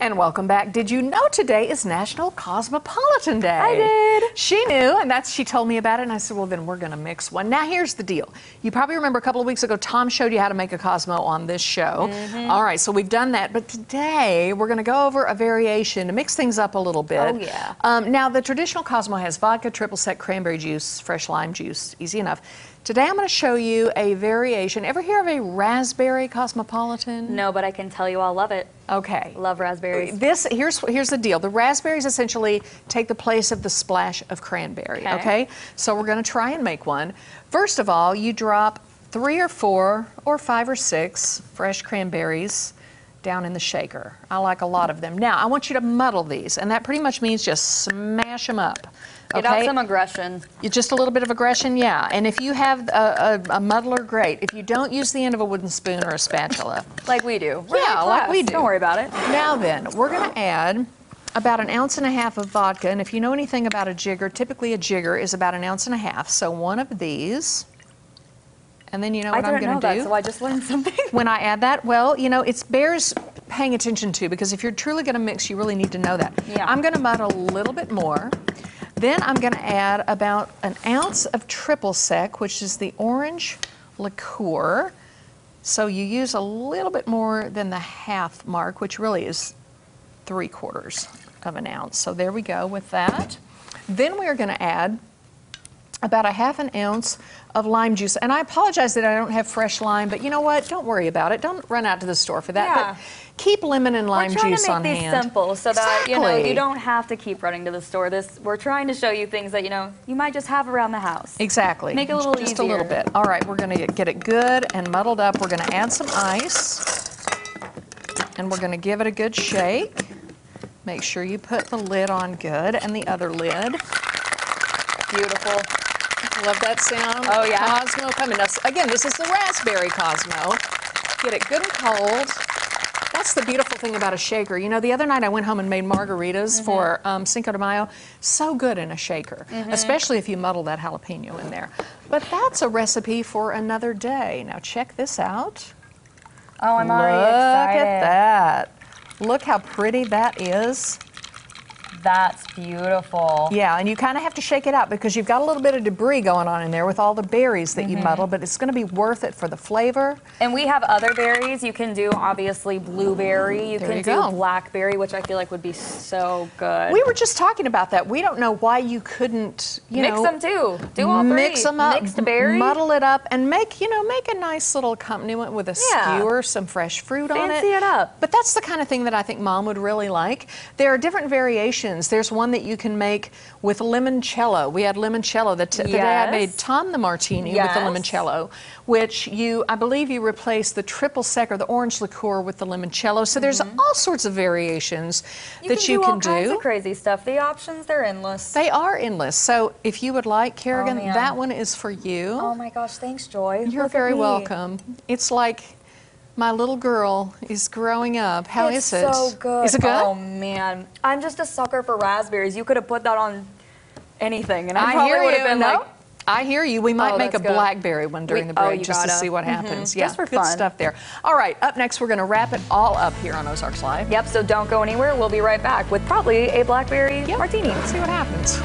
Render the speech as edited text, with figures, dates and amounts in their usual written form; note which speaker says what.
Speaker 1: And welcome back. Did you know today is National Cosmopolitan Day?
Speaker 2: I did.
Speaker 1: She knew, and she told me about it, and I said, well, then we're going to mix one. Now, here's the deal. You probably remember a couple of weeks ago, Tom showed you how to make a Cosmo on this show. All right, so we've done that, but today we're going to go over a variation to mix things up a little bit.
Speaker 2: Oh, yeah.
Speaker 1: Now, the traditional Cosmo has vodka, triple sec, cranberry juice, fresh lime juice, easy enough. Today I'm going to show you a variation. Ever hear of a raspberry Cosmopolitan?
Speaker 2: No, but I can tell you I'll love it.
Speaker 1: Okay.
Speaker 2: Love raspberries.
Speaker 1: Here's the deal. The raspberries essentially take the place of the splash of cranberry, okay? So we're going to try and make one. First of all, you drop 3 or 4 or 5 or 6 fresh cranberries down in the shaker. I like a lot of them. Now, I want you to muddle these, and that pretty much means just smash them up.
Speaker 2: Get out some aggression.
Speaker 1: Just a little bit of aggression, yeah. And if you have a muddler, great. If you don't, use the end of a wooden spoon or a spatula.
Speaker 2: Like we do.
Speaker 1: Yeah, like we do.
Speaker 2: Don't worry about it.
Speaker 1: Now then, we're going to add about 1.5 ounces of vodka. And if you know anything about a jigger, typically a jigger is about 1.5 ounces. So one of these. And then you know what I'm going to do?
Speaker 2: I didn't know that, so I just learned something.
Speaker 1: When I add that, well, you know, it bears paying attention to, because if you're truly going to mix, you really need to know that.
Speaker 2: Yeah.
Speaker 1: I'm going to muddle a little bit more. Then I'm going to add about 1 ounce of triple sec, which is the orange liqueur. So you use a little bit more than the half mark, which really is 3/4 of an ounce. So there we go with that. Then we are going to add about 1/2 ounce of lime juice. And I apologize that I don't have fresh lime, but you know what? Don't worry about it. Don't run out to the store for that.
Speaker 2: Yeah.
Speaker 1: But keep lemon and lime juice on hand.
Speaker 2: We're trying to make these simple so that
Speaker 1: Exactly.
Speaker 2: you don't have to keep running to the store. We're trying to show you things that you might just have around the house.
Speaker 1: Exactly.
Speaker 2: Make it a little
Speaker 1: just
Speaker 2: easier.
Speaker 1: a little bit. All right, we're going to get it good and muddled up. We're going to add some ice, and we're going to give it a good shake. Make sure you put the lid on good and the other lid.
Speaker 2: Beautiful.
Speaker 1: Love that sound.
Speaker 2: Oh, yeah.
Speaker 1: Cosmo coming. Now, again, this is the raspberry Cosmo. Get it good and cold. That's the beautiful thing about a shaker. You know, the other night I went home and made margaritas for Cinco de Mayo. So good in a shaker, especially if you muddle that jalapeno in there. But that's a recipe for another day. Now check this out.
Speaker 2: Oh, I'm already excited.
Speaker 1: Look at that. Look how pretty that is.
Speaker 2: That's beautiful.
Speaker 1: Yeah, and you kind of have to shake it out because you've got a little bit of debris going on in there with all the berries that you muddle, but it's going to be worth it for the flavor.
Speaker 2: And we have other berries. You can do, obviously, blueberry. You can do blackberry, which I feel like would be so good.
Speaker 1: We were just talking about that. We don't know why you couldn't,
Speaker 2: mix them too. Do all three.
Speaker 1: Mix them up,
Speaker 2: mix the berry,
Speaker 1: muddle it up, and make a nice little accompaniment with a skewer, some fresh fruit on it.
Speaker 2: Fancy it up.
Speaker 1: But that's the kind of thing that I think Mom would really like. There are different variations. There's one that you can make with limoncello. We had limoncello. The day I made Tom the martini with the limoncello, which I believe you replace the triple sec or the orange liqueur with the limoncello. So there's all sorts of variations that you can do.
Speaker 2: All kinds of crazy stuff. The options, they're endless.
Speaker 1: They are endless. So if you would like, Kerrigan, that one is for you.
Speaker 2: Oh my gosh, thanks, Joy.
Speaker 1: You're very welcome. It's like my little girl is growing up. How is it?
Speaker 2: It's so good.
Speaker 1: Is it good?
Speaker 2: Oh man, I'm just a sucker for raspberries. You could have put that on anything, and
Speaker 1: I
Speaker 2: probably
Speaker 1: hear
Speaker 2: would
Speaker 1: you.
Speaker 2: have been like,
Speaker 1: I hear you. We might make a
Speaker 2: that's good.
Speaker 1: blackberry one during the break just to see what happens. Yeah,
Speaker 2: just for
Speaker 1: good
Speaker 2: fun.
Speaker 1: stuff there. All right, up next we're going to wrap it all up here on Ozarks Live.
Speaker 2: Yep. So don't go anywhere. We'll be right back with probably a blackberry martini.
Speaker 1: Let's see what happens.